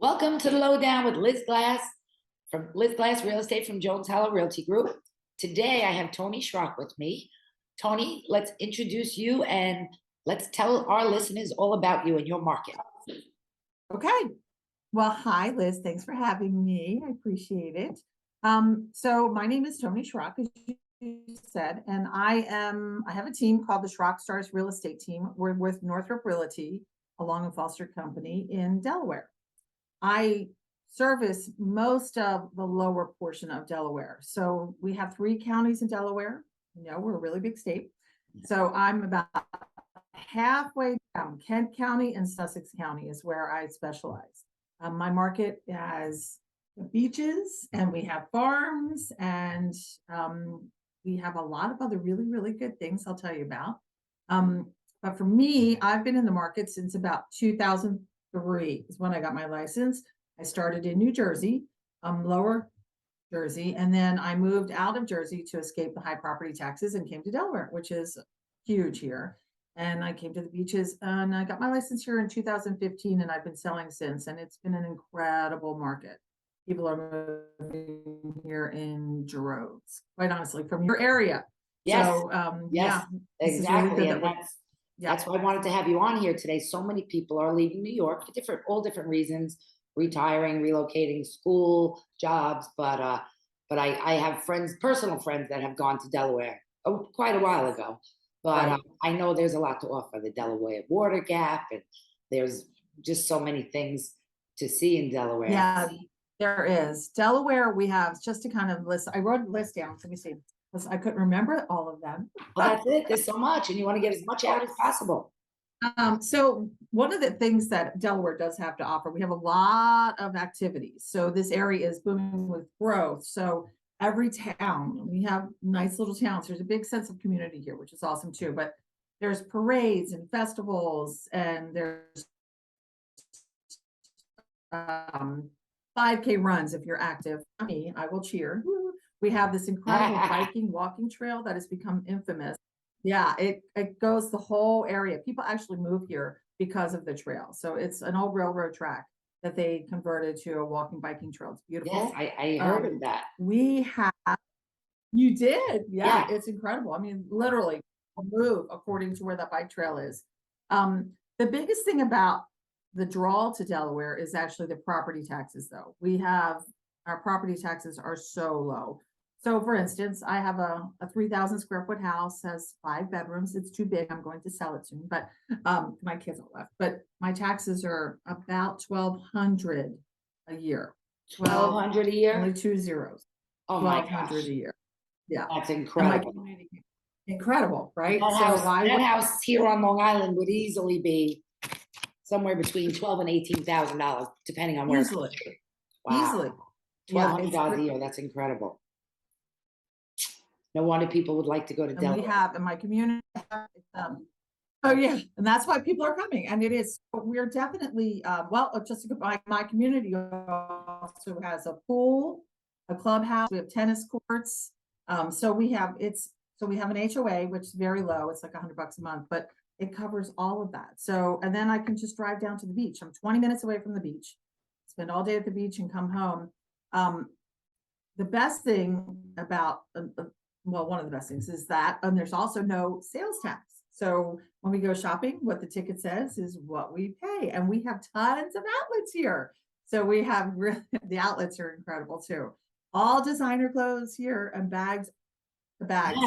Welcome to the Lowdown with Liz Glass from Liz Glass Real Estate from Jones Hollow Realty Group. Today I have Toni Schrock with me. Toni, let's introduce you and let's tell our listeners all about you and your market. Okay. Well, hi, Liz. Thanks for having me. I appreciate it. So my name is Toni Schrock, as you said, and I have a team called the Schrock Stars Real Estate Team. We're with Northop Realty, a Long and Foster company in Delaware. I service most of the lower portion of Delaware. So we have 3 counties in Delaware. You know, we're a really big state. So I'm about halfway down. Kent County and Sussex County is where I specialize. My market has beaches and we have farms and we have a lot of other really, really good things I'll tell you about. But for me, I've been in the market since about 2003 is when I got my license. I started in New Jersey, lower Jersey, and then I moved out of Jersey to escape the high property taxes and came to Delaware, which is huge here. And I came to the beaches and I got my license here in 2015 and I've been selling since, and it's been an incredible market. People are moving here in droves, quite honestly, from your area. Yes, So, yes, yeah, exactly. really And that's why I wanted to have you on here today. So many people are leaving New York for all different reasons, retiring, relocating, school, jobs. But I have friends, personal friends that have gone to Delaware quite a while ago. But right. I know there's a lot to offer. The Delaware Water Gap, and there's just so many things to see in Delaware. Yeah, there is. Delaware, we have, just to kind of list, I wrote a list down. Let me see, because I couldn't remember all of them. Well, that's it. There's so much, and you want to get as much out as possible. So one of the things that Delaware does have to offer, we have a lot of activities. So this area is booming with growth. So every town, we have nice little towns. There's a big sense of community here, which is awesome too. But there's parades and festivals, and there's 5K runs if you're active. I will cheer. We have this incredible biking, walking trail that has become infamous. Yeah, it goes the whole area. People actually move here because of the trail. So it's an old railroad track that they converted to a walking biking trail. It's beautiful. Yes, I heard of that. We have, you did. Yeah, Yeah. it's incredible. I mean, literally move according to where that bike trail is. The biggest thing about the draw to Delaware is actually the property taxes, though. Our property taxes are so low. So for instance, I have a 3,000 square foot house, has 5 bedrooms. It's too big. I'm going to sell it soon, but my kids all left. But my taxes are about 1,200 a year. 1,200 a year? Only 2 zeros. Oh my 1,200 gosh. a year. Yeah. That's incredible. Incredible, right? That house here on Long Island would easily be somewhere between $12,000 and $18,000, depending on where. Easily. Wow. Easily. $1,200 a year. That's incredible. No wonder people would like to go to Delaware. And we have in my community. Oh yeah, and that's why people are coming. And it is, we're definitely just to go, my community also has a pool, a clubhouse. We have tennis courts. So we have an HOA, which is very low. It's like $100 a month, but it covers all of that. So, and then I can just drive down to the beach. I'm 20 minutes away from the beach, spend all day at the beach and come home. The best thing about one of the best things is that, and there's also no sales tax. So when we go shopping, what the ticket says is what we pay. And we have tons of outlets here. So we have the outlets are incredible too. All designer clothes here and bags, but that's a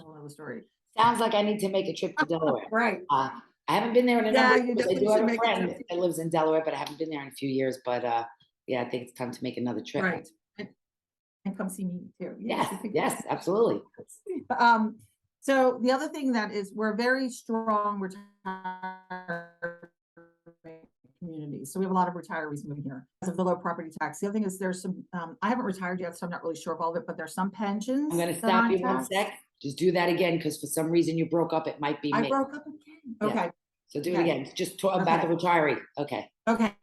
whole other story. Sounds like I need to make a trip to Delaware. Right. I haven't been there in a number of years. I do have a friend that lives in Delaware, but I haven't been there in a few years. But yeah, I think it's time to make another trip. Right. And come see me too. Yes, absolutely. So the other thing that is, we're a very strong retirement community. So we have a lot of retirees moving here because of the low property tax. The other thing is there's some, I haven't retired yet, so I'm not really sure of all of it, but there's some pensions. I'm going to stop you 1 sec. Just do that again, because for some reason you broke up. It might be me. I broke up again. Okay. Yeah. So do it again. Just talk about the retiree. Okay. Okay.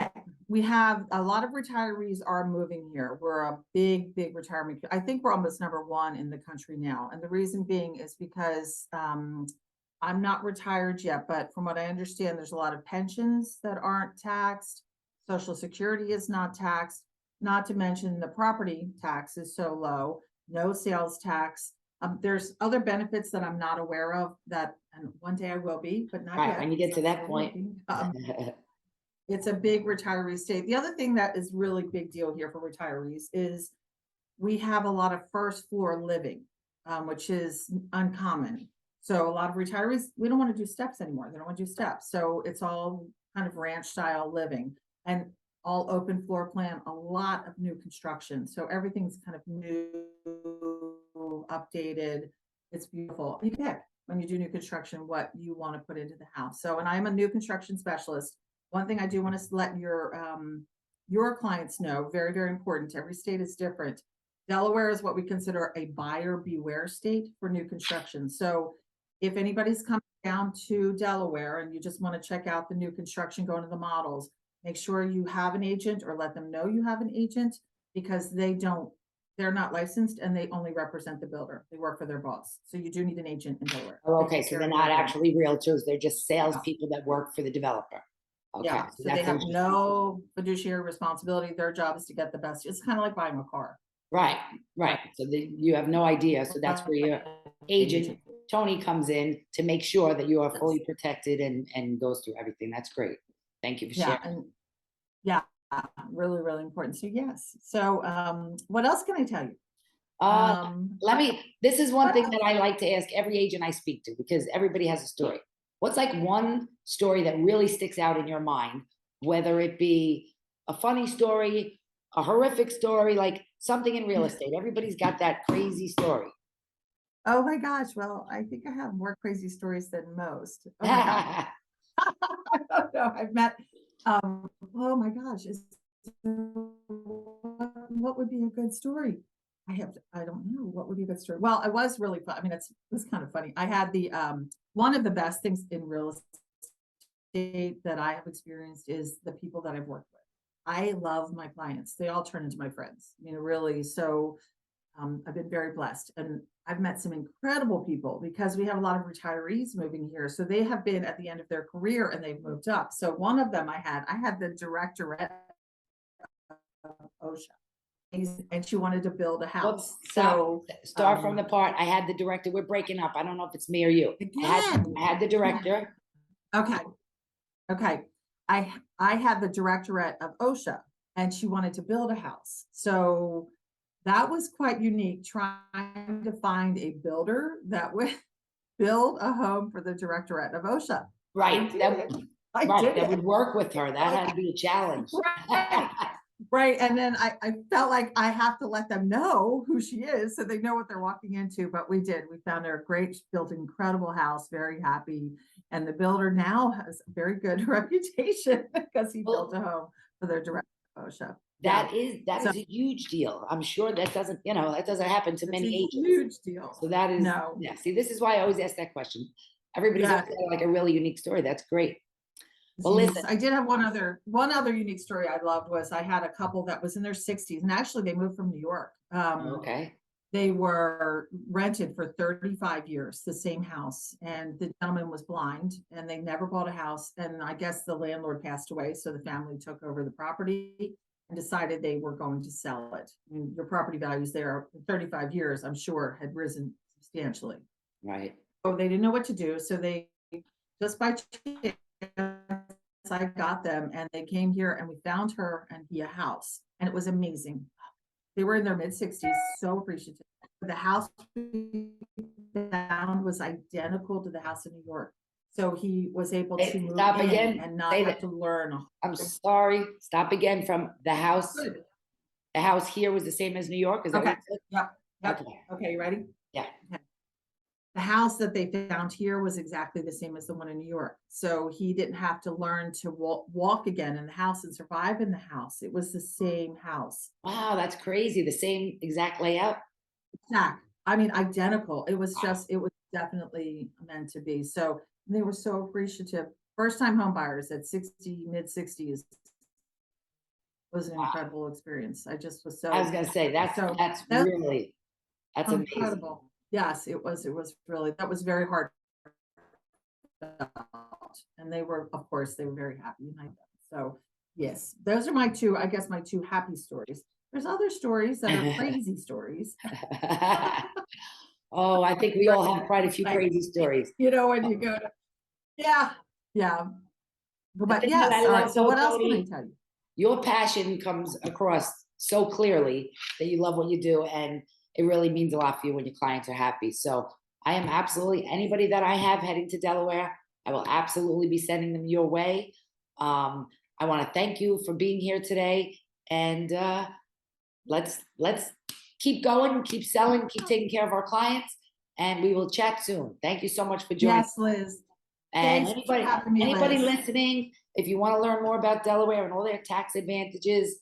We have a lot of retirees are moving here. We're a big, big retirement. I think we're almost #1 in the country now. And the reason being is because I'm not retired yet, but from what I understand, there's a lot of pensions that aren't taxed. Social Security is not taxed, not to mention the property tax is so low, no sales tax. There's other benefits that I'm not aware of that, and one day I will be, but not Right, yet. when you get to I'm that still point. working. It's a big retiree state. The other thing that is really big deal here for retirees is we have a lot of first floor living, which is uncommon. So a lot of retirees, we don't want to do steps anymore. They don't want to do steps. So it's all kind of ranch style living and all open floor plan, a lot of new construction. So everything's kind of new, updated. It's beautiful. You pick when you do new construction what you want to put into the house. So, and I'm a new construction specialist. One thing I do want to let your clients know, very, very important. Every state is different. Delaware is what we consider a buyer beware state for new construction. So if anybody's coming down to Delaware and you just want to check out the new construction, going to the models, make sure you have an agent or let them know you have an agent, because they're not licensed and they only represent the builder. They work for their boss. So you do need an agent in Delaware. Oh, okay, so they're not actually realtors, they're just salespeople that work for the developer. Okay. Yeah, so they have no fiduciary responsibility. Their job is to get the best. It's kind of like buying a car. Right, right. So you have no idea. So that's where your agent, Toni, comes in to make sure that you are fully protected and goes through everything. That's great. Thank you for sharing. And yeah, really, really important. So yes. So what else can I tell you? This is one thing that I like to ask every agent I speak to, because everybody has a story. What's like one story that really sticks out in your mind, whether it be a funny story, a horrific story, like something in real estate? Everybody's got that crazy story. Oh my gosh. Well, I think I have more crazy stories than most. Oh my God. I don't know. I've met, oh my gosh. What would be a good story? I don't know what would be a good story. Well, I was really fun. I mean, it was kind of funny. I had one of the best things in real estate that I have experienced is the people that I've worked with. I love my clients. They all turn into my friends, really. So I've been very blessed, and I've met some incredible people because we have a lot of retirees moving here. So they have been at the end of their career and they've moved up. So one of them I had the directorate of OSHA, and she wanted to build a house. Start from the part. I had the director. We're breaking up. I don't know if it's me or you. I had the director. Okay. I had the directorate of OSHA, and she wanted to build a house. So that was quite unique, trying to find a builder that would build a home for the directorate of OSHA. Right. That would work with her. That had to be a challenge. Right. And then I felt like I have to let them know who she is so they know what they're walking into. But we did. We found her great. She built an incredible house, very happy. And the builder now has a very good reputation because he built a home for their director of OSHA. That is a huge deal. I'm sure that doesn't happen to many agents. Huge deal. So that is, yeah. See, this is why I always ask that question. Everybody's got like a really unique story. That's great. Well, listen, I did have one other unique story I loved was I had a couple that was in their 60s, and actually they moved from New York. Okay. They were rented for 35 years, the same house, and the gentleman was blind, and they never bought a house. And I guess the landlord passed away, so the family took over the property and decided they were going to sell it. I mean, your property values there in 35 years, I'm sure, had risen substantially. Right. So they didn't know what to do, so they just by chance, I got them, and they came here, and we found her and he a house, and it was amazing. They were in their mid-60s, so appreciative. The house we found was identical to the house in New York, so he was able to move in again and not have to learn. I'm sorry. Stop again from the house. Good. The house here was the same as New York. Is that okay? Yep. Okay. You ready? Yeah. Okay. The house that they found here was exactly the same as the one in New York. So he didn't have to learn to walk again in the house and survive in the house. It was the same house. Wow, that's crazy. The same exact layout. Exact. I mean, identical. It was it was definitely meant to be. So they were so appreciative. First time home buyers at 60, mid-60s was an incredible experience. I just was so. I was going to say that's really incredible. Amazing. Yes, it was really, that was very hard. And they were, of course, they were very happy. So Yes, those are my two, I guess, my two happy stories. There's other stories that are crazy stories. Oh, I think we all have quite a few Like, crazy stories. when you go to, yeah, yeah. The But thing that I yes, all right. love So though, what else can I Tony, tell you? your passion comes across so clearly that you love what you do, and it really means a lot for you when your clients are happy. So I am absolutely, anybody that I have heading to Delaware, I will absolutely be sending them your way. I want to thank you for being here today, and let's keep going, keep selling, keep taking care of our clients, and we will chat soon. Thank you so much for joining. Yes, Liz. And Thanks for having me, anybody Liz. listening, if you want to learn more about Delaware and all their tax advantages,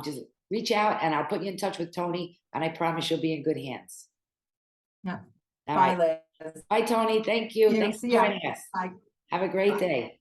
just reach out and I'll put you in touch with Tony, and I promise you'll be in good hands. Yeah. All Bye, right. Liz. Bye, Tony. Thank you. Thanks for See ya. joining us. Bye. Have a great Bye. day.